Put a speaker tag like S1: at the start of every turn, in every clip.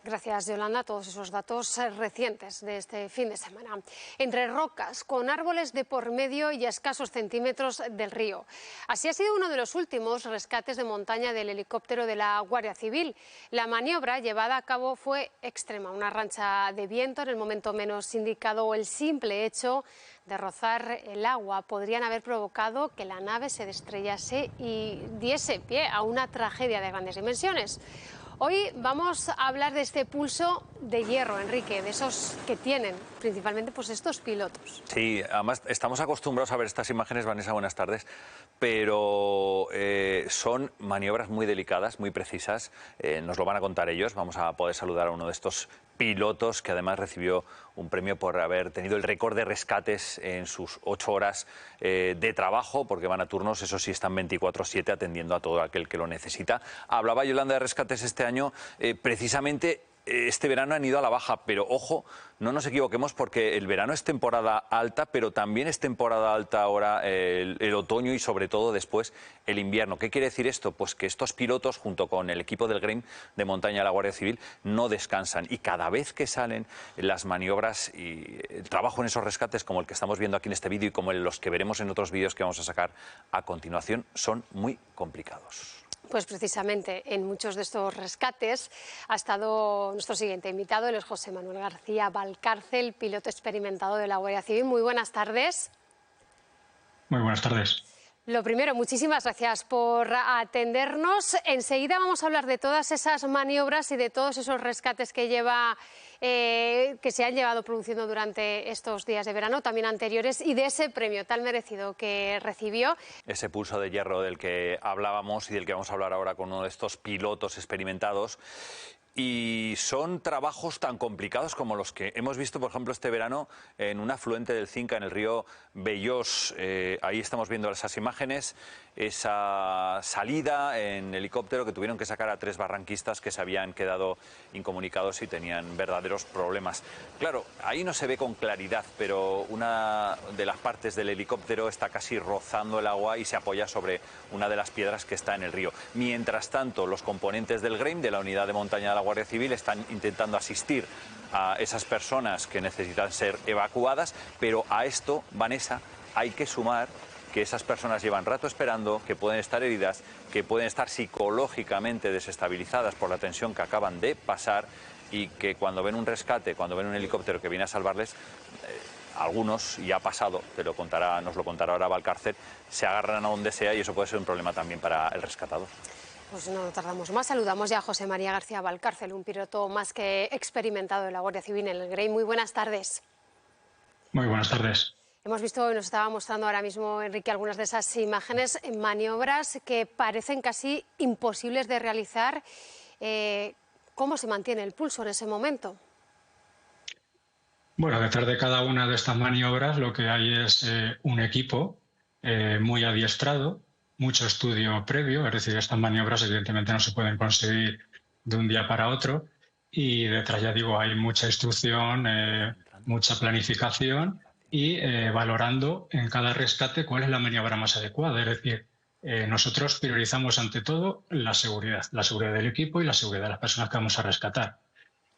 S1: Gracias, Yolanda, todos esos datos recientes de este fin de semana. Entre rocas, con árboles de por medio y a escasos centímetros del río. Así ha sido uno de los últimos rescates de montaña del helicóptero de la Guardia Civil. La maniobra llevada a cabo fue extrema, una rancha de viento en el momento menos indicado. El simple hecho de rozar el agua podrían haber provocado que la nave se estrellase y diese pie a una tragedia de grandes dimensiones. Hoy vamos a hablar de este pulso de hierro, Enrique, de esos que tienen principalmente pues estos pilotos.
S2: Sí, además estamos acostumbrados a ver estas imágenes, Vanessa, buenas tardes, pero son maniobras muy delicadas, muy precisas, nos lo van a contar ellos. Vamos a poder saludar a uno de estos pilotos que además recibió un premio por haber tenido el récord de rescates en sus 8 horas de trabajo, porque van a turnos, eso sí, están 24/7 atendiendo a todo aquel que lo necesita. Hablaba Yolanda de rescates este año, precisamente. Este verano han ido a la baja, pero ojo, no nos equivoquemos porque el verano es temporada alta, pero también es temporada alta ahora el otoño y sobre todo después el invierno. ¿Qué quiere decir esto? Pues que estos pilotos, junto con el equipo del GREIM de montaña de la Guardia Civil, no descansan y cada vez que salen las maniobras y el trabajo en esos rescates, como el que estamos viendo aquí en este vídeo y como los que veremos en otros vídeos que vamos a sacar a continuación, son muy complicados.
S1: Pues precisamente en muchos de estos rescates ha estado nuestro siguiente invitado, él es José Manuel García Valcárcel, piloto experimentado de la Guardia Civil. Muy buenas tardes.
S3: Muy buenas tardes.
S1: Lo primero, muchísimas gracias por atendernos. Enseguida vamos a hablar de todas esas maniobras y de todos esos rescates que se han llevado produciendo durante estos días de verano, también anteriores, y de ese premio tan merecido que recibió.
S2: Ese pulso de hierro del que hablábamos y del que vamos a hablar ahora con uno de estos pilotos experimentados. Y son trabajos tan complicados como los que hemos visto, por ejemplo, este verano en un afluente del Cinca, en el río Bellós. Ahí estamos viendo esas imágenes, esa salida en helicóptero que tuvieron que sacar a 3 barranquistas que se habían quedado incomunicados y tenían verdaderos problemas. Claro, ahí no se ve con claridad, pero una de las partes del helicóptero está casi rozando el agua y se apoya sobre una de las piedras que está en el río. Mientras tanto, los componentes del GREIM, de la unidad de montaña de la Guardia Civil, están intentando asistir a esas personas que necesitan ser evacuadas, pero a esto, Vanessa, hay que sumar que esas personas llevan rato esperando, que pueden estar heridas, que pueden estar psicológicamente desestabilizadas por la tensión que acaban de pasar y que cuando ven un rescate, cuando ven un helicóptero que viene a salvarles, algunos, y ha pasado, nos lo contará ahora Valcárcel, se agarran a donde sea y eso puede ser un problema también para el rescatado.
S1: Pues no tardamos más. Saludamos ya a José María García Valcárcel, un piloto más que experimentado de la Guardia Civil en el GREIM. Muy buenas tardes.
S3: Muy buenas tardes.
S1: Hemos visto y nos estaba mostrando ahora mismo, Enrique, algunas de esas imágenes, maniobras que parecen casi imposibles de realizar. ¿Cómo se mantiene el pulso en ese momento?
S3: Bueno, detrás de cada una de estas maniobras lo que hay es un equipo muy adiestrado, mucho estudio previo, es decir, estas maniobras evidentemente no se pueden conseguir de un día para otro y detrás, ya digo, hay mucha instrucción, mucha planificación y valorando en cada rescate cuál es la maniobra más adecuada. Es decir, nosotros priorizamos ante todo la seguridad del equipo y la seguridad de las personas que vamos a rescatar.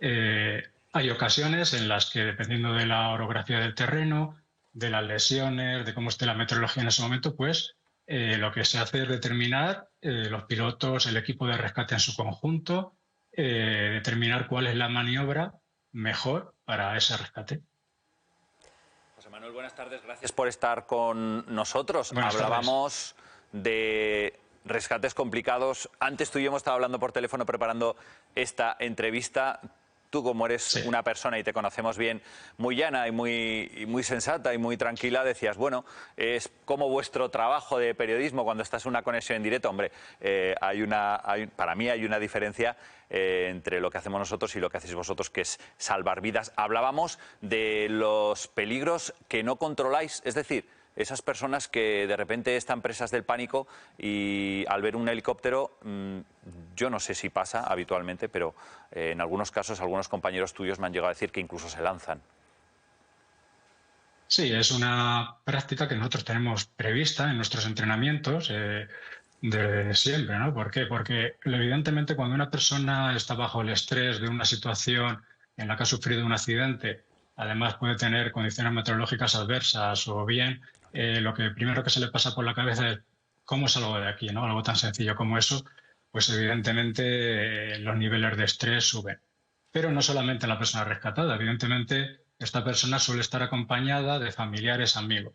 S3: Hay ocasiones en las que, dependiendo de la orografía del terreno, de las lesiones, de cómo esté la meteorología en ese momento, pues lo que se hace es determinar, los pilotos, el equipo de rescate en su conjunto, determinar cuál es la maniobra mejor para ese rescate.
S2: José Manuel, buenas tardes, gracias por estar con nosotros.
S3: Buenas
S2: Hablábamos de rescates complicados. Antes tú y yo hemos estado hablando por teléfono preparando esta entrevista. Tú, como eres una persona y te conocemos bien, muy llana y muy sensata y muy tranquila, decías, bueno, es como vuestro trabajo de periodismo cuando estás en una conexión en directo. Hombre, para mí hay una diferencia entre lo que hacemos nosotros y lo que hacéis vosotros, que es salvar vidas. Hablábamos de los peligros que no controláis, es decir, esas personas que de repente están presas del pánico y al ver un helicóptero, yo no sé si pasa habitualmente, pero en algunos casos algunos compañeros tuyos me han llegado a decir que incluso se lanzan.
S3: Sí, es una práctica que nosotros tenemos prevista en nuestros entrenamientos. desde siempre, ¿no? ¿Por qué? Porque evidentemente cuando una persona está bajo el estrés de una situación en la que ha sufrido un accidente, además puede tener condiciones meteorológicas adversas o bien lo que primero que se le pasa por la cabeza es ¿cómo salgo de aquí? ¿No? Algo tan sencillo como eso, pues evidentemente los niveles de estrés suben. Pero no solamente la persona rescatada, evidentemente esta persona suele estar acompañada de familiares, amigos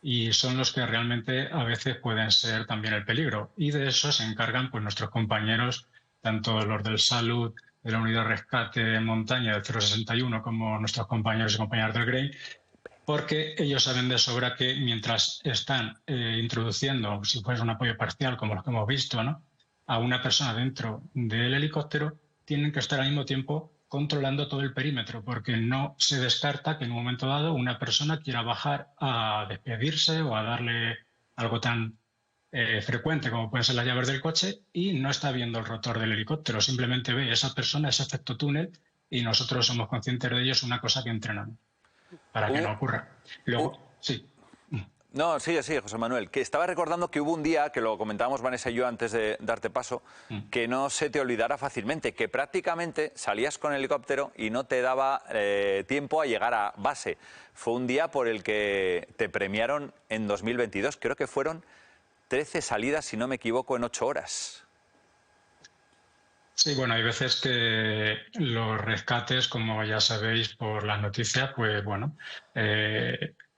S3: y son los que realmente a veces pueden ser también el peligro. Y de eso se encargan pues nuestros compañeros, tanto los del Salud, de la Unidad de Rescate en Montaña del 061, como nuestros compañeros y compañeras del GREI, porque ellos saben de sobra que mientras están introduciendo, si fuese un apoyo parcial, como los que hemos visto, ¿no?, a una persona dentro del helicóptero, tienen que estar al mismo tiempo controlando todo el perímetro, porque no se descarta que en un momento dado una persona quiera bajar a despedirse o a darle algo tan frecuente como pueden ser las llaves del coche y no está viendo el rotor del helicóptero, simplemente ve esa persona, ese efecto túnel, y nosotros somos conscientes de ello, es una cosa que entrenamos para que
S2: Hubo-
S3: no ocurra.
S2: hu-
S3: Luego, sí.
S2: No, sigue, sigue, José Manuel, que estaba recordando que hubo un día, que lo comentábamos Vanessa y yo antes de darte paso, que no se te olvidara fácilmente, que prácticamente salías con el helicóptero y no te daba tiempo a llegar a base. Fue un día por el que te premiaron en 2022, creo que fueron 13 salidas, si no me equivoco, en 8 horas.
S3: Sí, bueno, hay veces que los rescates, como ya sabéis por las noticias, pues bueno,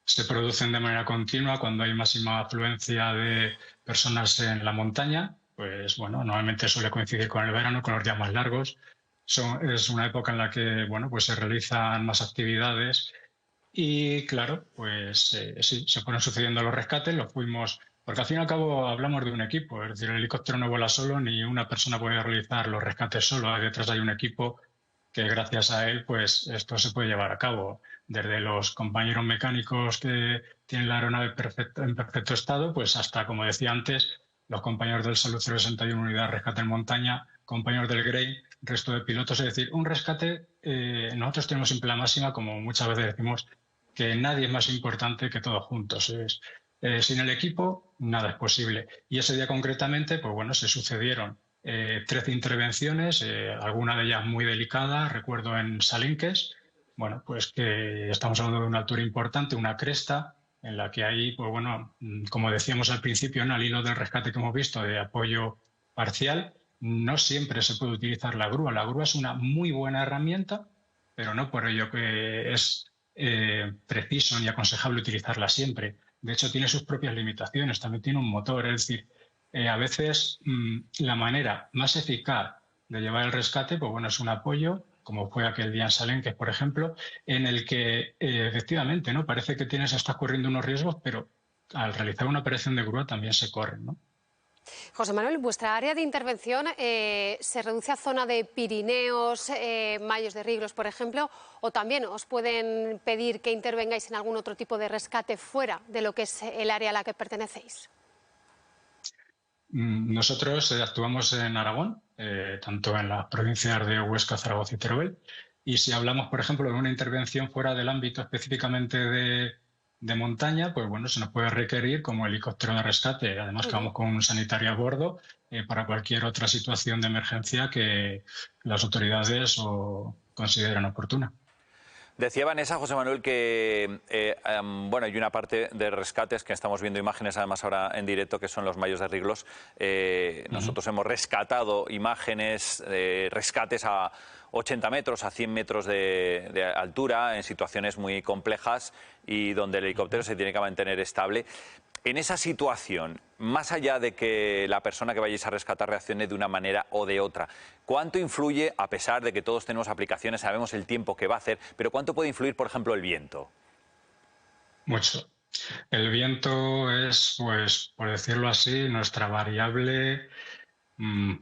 S3: se producen de manera continua cuando hay máxima afluencia de personas en la montaña. Pues bueno, normalmente suele coincidir con el verano, con los días más largos. Es una época en la que, bueno, pues se realizan más actividades y claro, pues sí, se fueron sucediendo los rescates, los fuimos, porque al fin y al cabo hablamos de un equipo, es decir, el helicóptero no vuela solo, ni una persona puede realizar los rescates solo, detrás hay un equipo que gracias a él, pues esto se puede llevar a cabo. Desde los compañeros mecánicos que tienen la aeronave en perfecto estado, pues hasta, como decía antes, los compañeros del Salud 061 Unidad de Rescate en Montaña, compañeros del GREI, resto de pilotos. Es decir, un rescate, nosotros tenemos siempre la máxima, como muchas veces decimos, que nadie es más importante que todos juntos. Sin el equipo, nada es posible. Y ese día concretamente, pues bueno, se sucedieron 13 intervenciones, alguna de ellas muy delicada, recuerdo en Salinques, bueno, pues que estamos hablando de una altura importante, una cresta, en la que hay, pues bueno, como decíamos al principio, ¿no?, al hilo del rescate que hemos visto de apoyo parcial, no siempre se puede utilizar la grúa. La grúa es una muy buena herramienta, pero no por ello que es preciso ni aconsejable utilizarla siempre. De hecho, tiene sus propias limitaciones, también tiene un motor, es decir, a veces la manera más eficaz de llevar el rescate, pues bueno, es un apoyo, como fue aquel día en Salenques, por ejemplo, en el que efectivamente, ¿no?, parece que estás corriendo unos riesgos, pero al realizar una operación de grúa también se corren, ¿no?
S1: José Manuel, ¿vuestra área de intervención se reduce a zona de Pirineos, Mayos de Riglos, por ejemplo, o también os pueden pedir que intervengáis en algún otro tipo de rescate fuera de lo que es el área a la que pertenecéis?
S3: Nosotros actuamos en Aragón, tanto en las provincias de Huesca, Zaragoza y Teruel. Y si hablamos, por ejemplo, de una intervención fuera del ámbito específicamente de montaña, pues bueno, se nos puede requerir como helicóptero de rescate. Además, que vamos con un sanitario a bordo para cualquier otra situación de emergencia que las autoridades consideren oportuna.
S2: Decía Vanessa, José Manuel, que bueno, hay una parte de rescates que estamos viendo imágenes además ahora en directo, que son los Mayos de Riglos. Nosotros hemos rescatado imágenes, rescates a 80 metros, a 100 metros de altura, en situaciones muy complejas y donde el helicóptero se tiene que mantener estable. En esa situación, más allá de que la persona que vayáis a rescatar reaccione de una manera o de otra, ¿cuánto influye, a pesar de que todos tenemos aplicaciones, sabemos el tiempo que va a hacer, pero cuánto puede influir, por ejemplo, el viento?
S3: Mucho. El viento es, pues, por decirlo así, nuestra variable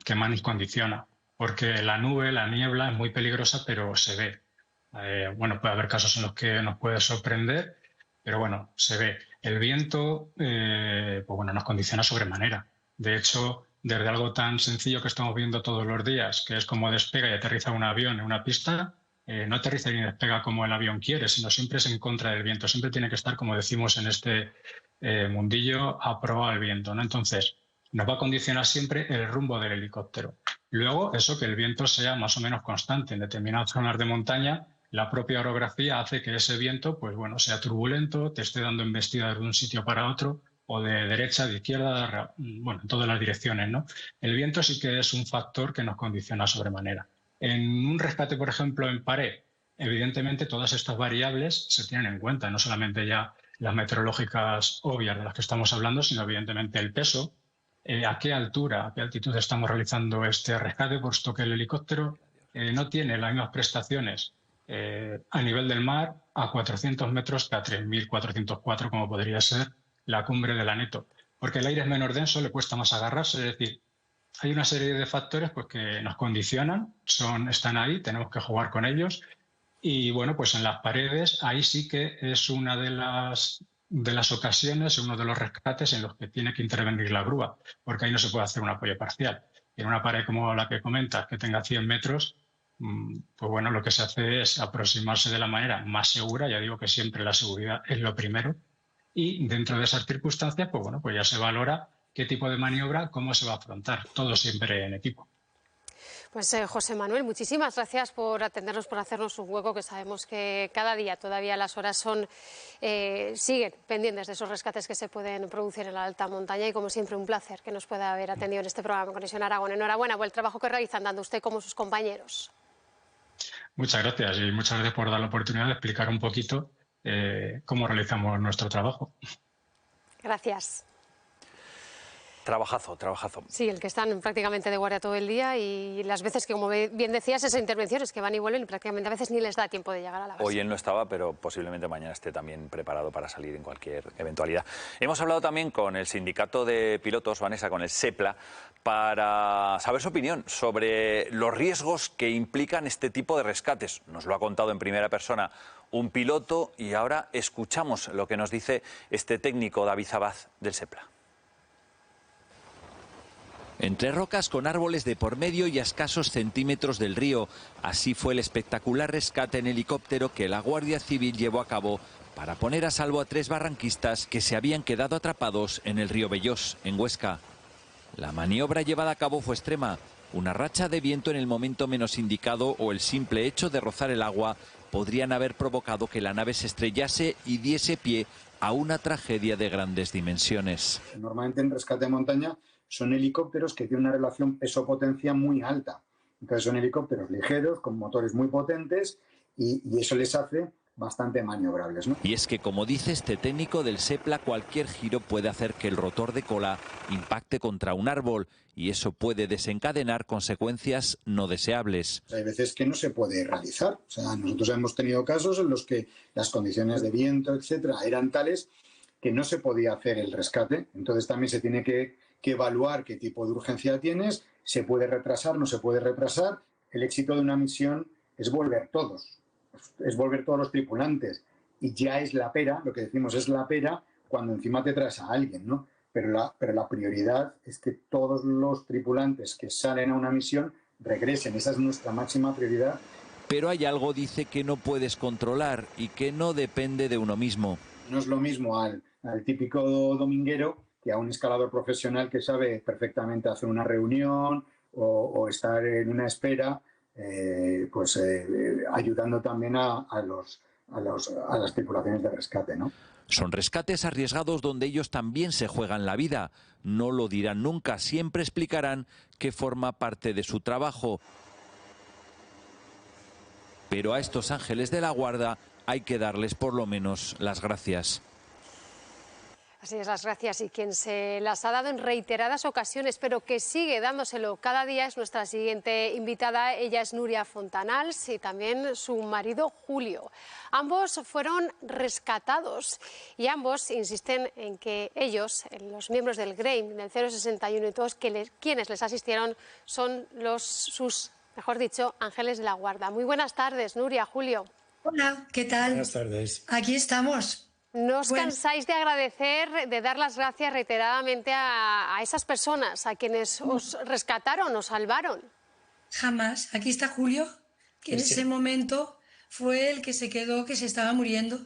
S3: que más nos condiciona, porque la nube, la niebla es muy peligrosa, pero se ve. Bueno, puede haber casos en los que nos puede sorprender, pero bueno, se ve. El viento, pues bueno, nos condiciona sobremanera. De hecho, desde algo tan sencillo que estamos viendo todos los días, que es como despega y aterriza un avión en una pista, no aterriza ni despega como el avión quiere, sino siempre es en contra del viento. Siempre tiene que estar, como decimos en este mundillo, a proa del viento, ¿no? Entonces, nos va a condicionar siempre el rumbo del helicóptero. Luego, eso, que el viento sea más o menos constante. En determinadas zonas de montaña, la propia orografía hace que ese viento, pues bueno, sea turbulento, te esté dando embestidas de un sitio para otro, o de derecha, de izquierda, bueno, en todas las direcciones, ¿no? El viento sí que es un factor que nos condiciona sobremanera. En un rescate, por ejemplo, en pared, evidentemente todas estas variables se tienen en cuenta, no solamente ya las meteorológicas obvias de las que estamos hablando, sino evidentemente el peso, a qué altura, a qué altitud estamos realizando este rescate, puesto que el helicóptero no tiene las mismas prestaciones a nivel del mar a 400 metros que a 3.404, como podría ser la cumbre del Aneto. Porque el aire es menos denso, le cuesta más agarrarse, es decir, hay una serie de factores pues, que nos condicionan, están ahí, tenemos que jugar con ellos. Y bueno, pues en las paredes, ahí sí que es una de las ocasiones, uno de los rescates en los que tiene que intervenir la grúa, porque ahí no se puede hacer un apoyo parcial. Y en una pared como la que comentas, que tenga 100 metros, pues bueno, lo que se hace es aproximarse de la manera más segura, ya digo que siempre la seguridad es lo primero, y dentro de esas circunstancias, pues bueno, pues ya se valora qué tipo de maniobra, cómo se va a afrontar, todo siempre en equipo.
S1: Pues José Manuel, muchísimas gracias por atendernos, por hacernos un hueco, que sabemos que cada día todavía las horas siguen pendientes de esos rescates que se pueden producir en la alta montaña, y como siempre un placer que nos pueda haber atendido en este programa Conexión Aragón. Enhorabuena por el trabajo que realizan tanto usted como sus compañeros.
S3: Muchas gracias y muchas gracias por dar la oportunidad de explicar un poquito cómo realizamos nuestro trabajo.
S1: Gracias.
S2: Trabajazo, trabajazo.
S1: Sí, el que están prácticamente de guardia todo el día, y las veces que, como bien decías, esas intervenciones que van y vuelven, y prácticamente a veces ni les da tiempo de llegar a la base.
S2: Hoy él no estaba, pero posiblemente mañana esté también preparado para salir en cualquier eventualidad. Hemos hablado también con el sindicato de pilotos, Vanessa, con el SEPLA, para saber su opinión sobre los riesgos que implican este tipo de rescates. Nos lo ha contado en primera persona un piloto, y ahora escuchamos lo que nos dice este técnico, David Zabaz, del SEPLA.
S4: Entre rocas con árboles de por medio y a escasos centímetros del río. Así fue el espectacular rescate en helicóptero que la Guardia Civil llevó a cabo para poner a salvo a 3 barranquistas que se habían quedado atrapados en el río Bellós, en Huesca. La maniobra llevada a cabo fue extrema. Una racha de viento en el momento menos indicado o el simple hecho de rozar el agua podrían haber provocado que la nave se estrellase y diese pie a una tragedia de grandes dimensiones.
S5: Normalmente en rescate de montaña son helicópteros que tienen una relación peso-potencia muy alta. Entonces son helicópteros ligeros, con motores muy potentes, y eso les hace bastante maniobrables, ¿no?
S4: Y es que, como dice este técnico del SEPLA, cualquier giro puede hacer que el rotor de cola impacte contra un árbol, y eso puede desencadenar consecuencias no deseables.
S5: Hay veces que no se puede realizar. O sea, nosotros hemos tenido casos en los que las condiciones de viento, etcétera, eran tales que no se podía hacer el rescate. Entonces también se tiene que evaluar qué tipo de urgencia tienes, se puede retrasar, no se puede retrasar. El éxito de una misión es volver todos los tripulantes, y ya es la pera, lo que decimos es la pera cuando encima te traes a alguien, ¿no? Pero la prioridad es que todos los tripulantes que salen a una misión regresen, esa es nuestra máxima prioridad.
S4: Pero hay algo, dice, que no puedes controlar y que no depende de uno mismo.
S5: No es lo mismo al típico dominguero que a un escalador profesional que sabe perfectamente hacer una reunión o estar en una espera, ayudando también a las tripulaciones de rescate, ¿no?
S4: Son rescates arriesgados donde ellos también se juegan la vida. No lo dirán nunca, siempre explicarán que forma parte de su trabajo. Pero a estos ángeles de la guarda hay que darles por lo menos las gracias.
S1: Así es, las gracias, y quien se las ha dado en reiteradas ocasiones, pero que sigue dándoselo cada día, es nuestra siguiente invitada. Ella es Núria Fontanals y también su marido Julio. Ambos fueron rescatados y ambos insisten en que ellos, los miembros del GREIM, del 061 y todos quienes les asistieron, son sus, mejor dicho, ángeles de la guarda. Muy buenas tardes, Núria, Julio.
S6: Hola, ¿qué tal?
S7: Buenas tardes.
S6: Aquí estamos.
S1: No os cansáis de agradecer, de dar las gracias reiteradamente a esas personas, a quienes os rescataron, os salvaron.
S6: Jamás. Aquí está Julio, que en ese momento fue el que se quedó, que se estaba muriendo.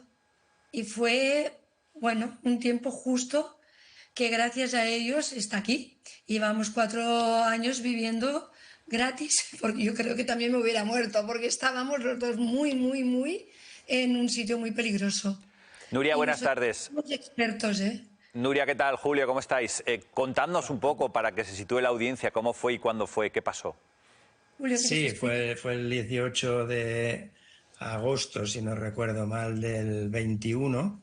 S6: Y fue, bueno, un tiempo justo que gracias a ellos está aquí. Llevamos 4 años viviendo gratis, porque yo creo que también me hubiera muerto, porque estábamos los dos muy en un sitio muy peligroso.
S2: Nuria, buenas tardes.
S6: Somos expertos, ¿eh?
S2: Nuria, ¿qué tal? Julio, ¿cómo estáis? Contadnos un poco para que se sitúe la audiencia, cómo fue y cuándo fue, qué pasó.
S6: Julio,
S7: Sí, fue el 18 de agosto, si no recuerdo mal, del 21.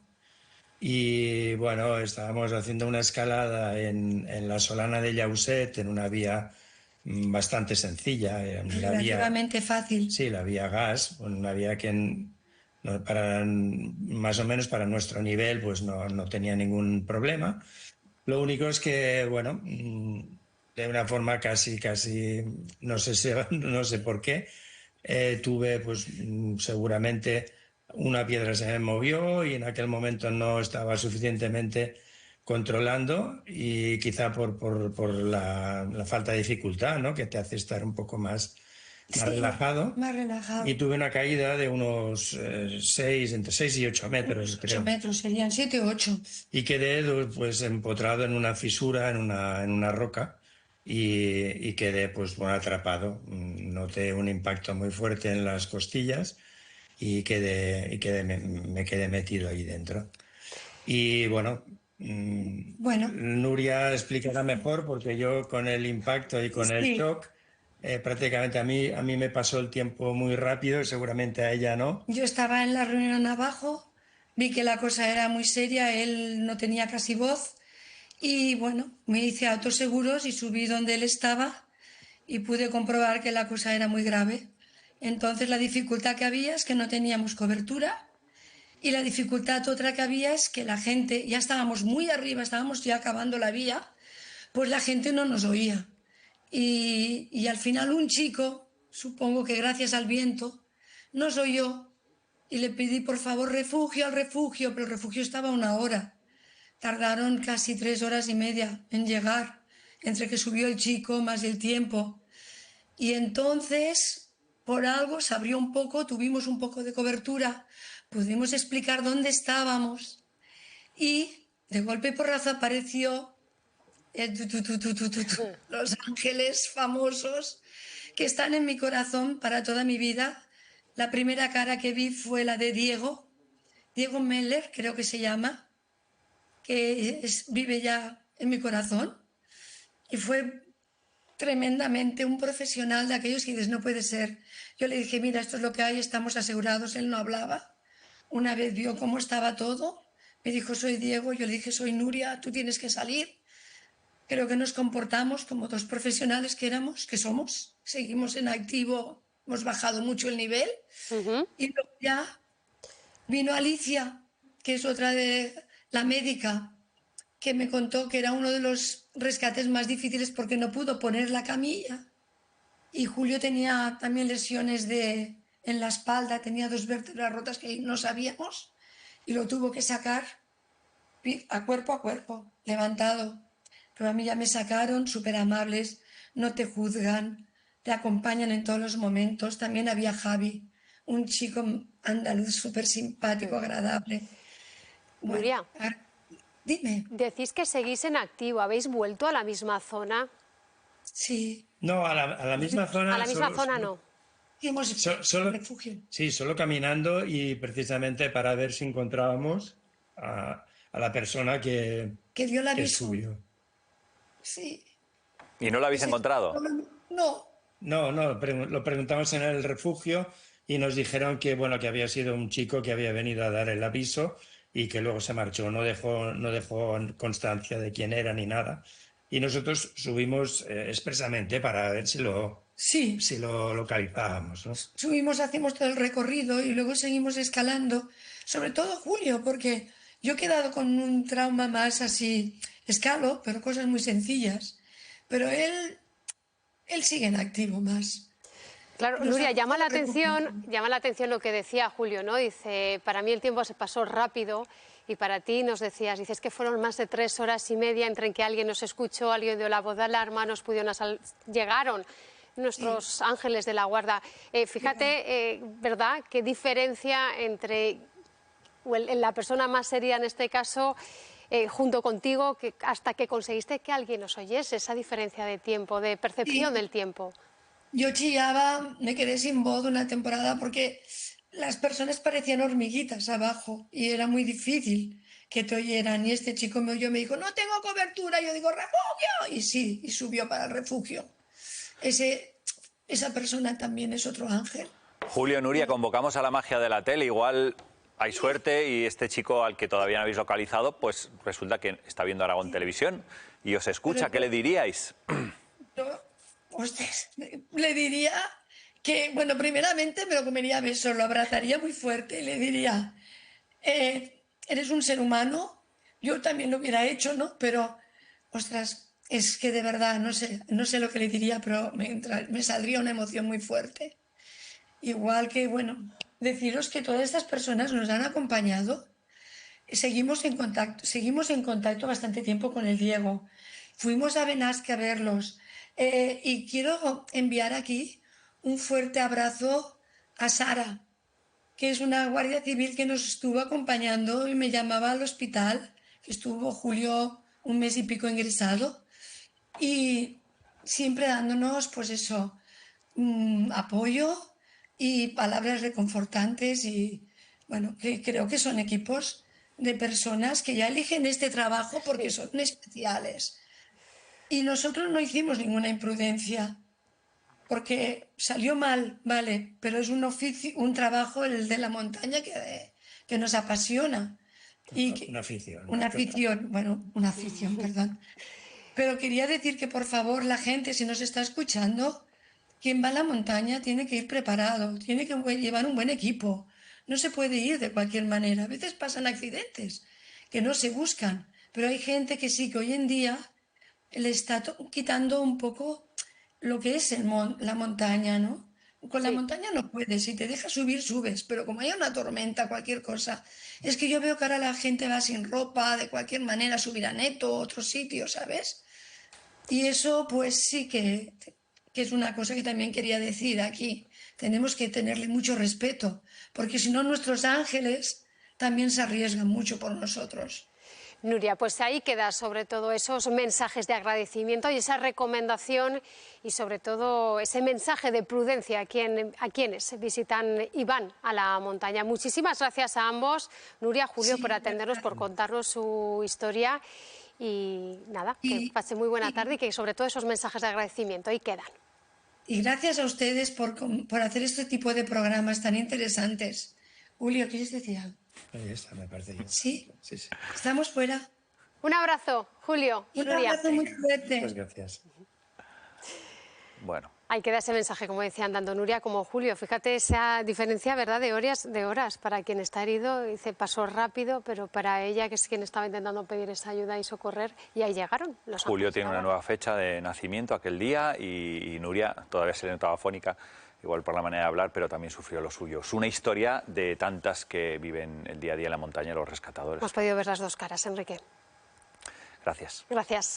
S7: Y bueno, estábamos haciendo una escalada en la Solana de Llauset, en una vía bastante sencilla.
S6: Relativamente fácil.
S7: Sí, la vía gas, una vía que más o menos para nuestro nivel pues no tenía ningún problema. Lo único es que, bueno, de una forma casi, no sé por qué, tuve pues seguramente una piedra se me movió y en aquel momento no estaba suficientemente controlando y quizá por la falta de dificultad, ¿no? Que te hace estar un poco más relajado.
S6: Más relajado.
S7: Y tuve una caída de unos entre 6 y 8 metros, creo.
S6: 8 metros, serían 7 o 8.
S7: Y quedé pues empotrado en una fisura, en una roca, y quedé pues bueno, atrapado. Noté un impacto muy fuerte en las costillas y me quedé metido ahí dentro. Y bueno, Nuria explicará mejor porque yo con el impacto y con el shock, prácticamente a mí me pasó el tiempo muy rápido y seguramente a ella no.
S6: Yo estaba en la reunión abajo, vi que la cosa era muy seria, él no tenía casi voz y bueno, me hice autoseguros y subí donde él estaba y pude comprobar que la cosa era muy grave. Entonces la dificultad que había es que no teníamos cobertura y la dificultad otra que había es que la gente, ya estábamos muy arriba, estábamos ya acabando la vía, pues la gente no nos oía. Y al final un chico, supongo que gracias al viento, nos oyó y le pedí por favor refugio al refugio, pero el refugio estaba a 1 hora. Tardaron casi 3 horas y media en llegar, entre que subió el chico más el tiempo. Y entonces, por algo, se abrió un poco, tuvimos un poco de cobertura, pudimos explicar dónde estábamos y de golpe y porrazo apareció los ángeles famosos que están en mi corazón para toda mi vida. La primera cara que vi fue la de Diego Meller, creo que se llama, que vive ya en mi corazón y fue tremendamente un profesional de aquellos que dices, no puede ser. Yo le dije, mira, esto es lo que hay, estamos asegurados. Él no hablaba. Una vez vio cómo estaba todo, me dijo, soy Diego. Yo le dije, soy Nuria, tú tienes que salir. Creo que nos comportamos como 2 profesionales que somos. Seguimos en activo, hemos bajado mucho el nivel. Y luego ya vino Alicia, que es otra de la médica, que me contó que era uno de los rescates más difíciles porque no pudo poner la camilla. Y Julio tenía también lesiones en la espalda, tenía 2 vértebras rotas que no sabíamos y lo tuvo que sacar a cuerpo, levantado. Pero a mí ya me sacaron, súper amables, no te juzgan, te acompañan en todos los momentos. También había Javi, un chico andaluz súper simpático, agradable.
S1: Nuria,
S6: dime.
S1: Decís que seguís en activo, ¿habéis vuelto a la misma zona?
S6: Sí.
S7: No, a la misma zona.
S1: A la misma zona no.
S6: Refugio.
S7: Sí, solo caminando y precisamente para ver si encontrábamos a la persona que
S6: dio la aviso.
S7: Subió.
S6: Sí.
S2: ¿Y no lo habéis encontrado?
S6: No.
S7: No, lo preguntamos en el refugio y nos dijeron que, bueno, que había sido un chico que había venido a dar el aviso y que luego se marchó, no dejó constancia de quién era ni nada. Y nosotros subimos expresamente para ver si lo localizábamos, ¿no?
S6: Subimos, hacemos todo el recorrido y luego seguimos escalando, sobre todo Julio, porque yo he quedado con un trauma más así, escalo, pero cosas muy sencillas. Pero él sigue en activo más.
S1: Claro, Nuria, llama la atención lo que decía Julio, ¿no? Dice, para mí el tiempo se pasó rápido y para ti nos decías, dices que fueron más de 3 horas y media entre que alguien nos escuchó, alguien dio la voz de alarma, llegaron nuestros ángeles de la guarda. Fíjate, ¿verdad?, qué diferencia entre la persona más seria en este caso junto contigo hasta que conseguiste que alguien os oyese, esa diferencia de tiempo, de percepción del tiempo.
S6: Yo chillaba, me quedé sin voz una temporada porque las personas parecían hormiguitas abajo y era muy difícil que te oyeran. Y este chico me oyó, me dijo, no tengo cobertura. Yo digo, refugio. Y sí, y subió para el refugio. Esa persona también es otro ángel.
S2: Julio, Nuria, convocamos a la magia de la tele. Igual hay suerte y este chico al que todavía no habéis localizado, pues resulta que está viendo Aragón Televisión y os escucha. ¿Qué le diríais?
S6: Ostras, le diría que, bueno, primeramente me lo comería a besos, lo abrazaría muy fuerte y le diría, eres un ser humano, yo también lo hubiera hecho, ¿no? Pero, ostras, es que de verdad, no sé lo que le diría, pero me saldría una emoción muy fuerte. Igual que, bueno, deciros que todas estas personas nos han acompañado. Seguimos en contacto bastante tiempo con el Diego. Fuimos a Benasque a verlos. Y quiero enviar aquí un fuerte abrazo a Sara, que es una guardia civil que nos estuvo acompañando y me llamaba al hospital, que estuvo Julio 1 mes y pico ingresado, y siempre dándonos, pues eso, apoyo y palabras reconfortantes. Y bueno, creo que son equipos de personas que ya eligen este trabajo porque son especiales. Y nosotros no hicimos ninguna imprudencia, porque salió mal, vale, pero es un oficio, un trabajo, el de la montaña, que nos apasiona.
S7: Una afición.
S6: Una afición, perdón. Pero quería decir que, por favor, la gente, si nos está escuchando, quien va a la montaña tiene que ir preparado, tiene que llevar un buen equipo. No se puede ir de cualquier manera. A veces pasan accidentes que no se buscan, pero hay gente que sí, que hoy en día le está quitando un poco lo que es la montaña, ¿no? Con la montaña no puedes, si te dejas subir, subes, pero como haya una tormenta, cualquier cosa, es que yo veo que ahora la gente va sin ropa, de cualquier manera, subir a Neto, otro sitio, ¿sabes? Y eso pues sí que es una cosa que también quería decir aquí. Tenemos que tenerle mucho respeto, porque si no nuestros ángeles también se arriesgan mucho por nosotros.
S1: Nuria, pues ahí queda sobre todo esos mensajes de agradecimiento y esa recomendación y sobre todo ese mensaje de prudencia a quienes visitan y van a la montaña. Muchísimas gracias a ambos, Nuria, Julio, por atendernos, por contarnos su historia y nada, que pase muy buena tarde y que sobre todo esos mensajes de agradecimiento ahí quedan.
S6: Y gracias a ustedes por hacer este tipo de programas tan interesantes. Julio, ¿quieres decir algo?
S7: Ahí está, me parece bien.
S6: ¿Sí?
S7: Sí, sí.
S6: ¿Estamos fuera?
S1: Un abrazo, Julio.
S6: Un abrazo muy fuerte.
S7: Muchas gracias.
S2: Bueno.
S1: Ahí queda ese mensaje, como decían, tanto Nuria como Julio. Fíjate esa diferencia, ¿verdad?, de horas. Para quien está herido, dice, pasó rápido, pero para ella, que es quien estaba intentando pedir esa ayuda y socorrer, y ahí llegaron.
S2: Julio tiene una nueva fecha de nacimiento aquel día y Nuria todavía se le notaba fónica, igual por la manera de hablar, pero también sufrió lo suyo. Es una historia de tantas que viven el día a día en la montaña los rescatadores.
S1: Hemos podido ver las dos caras, Enrique.
S2: Gracias.
S1: Gracias.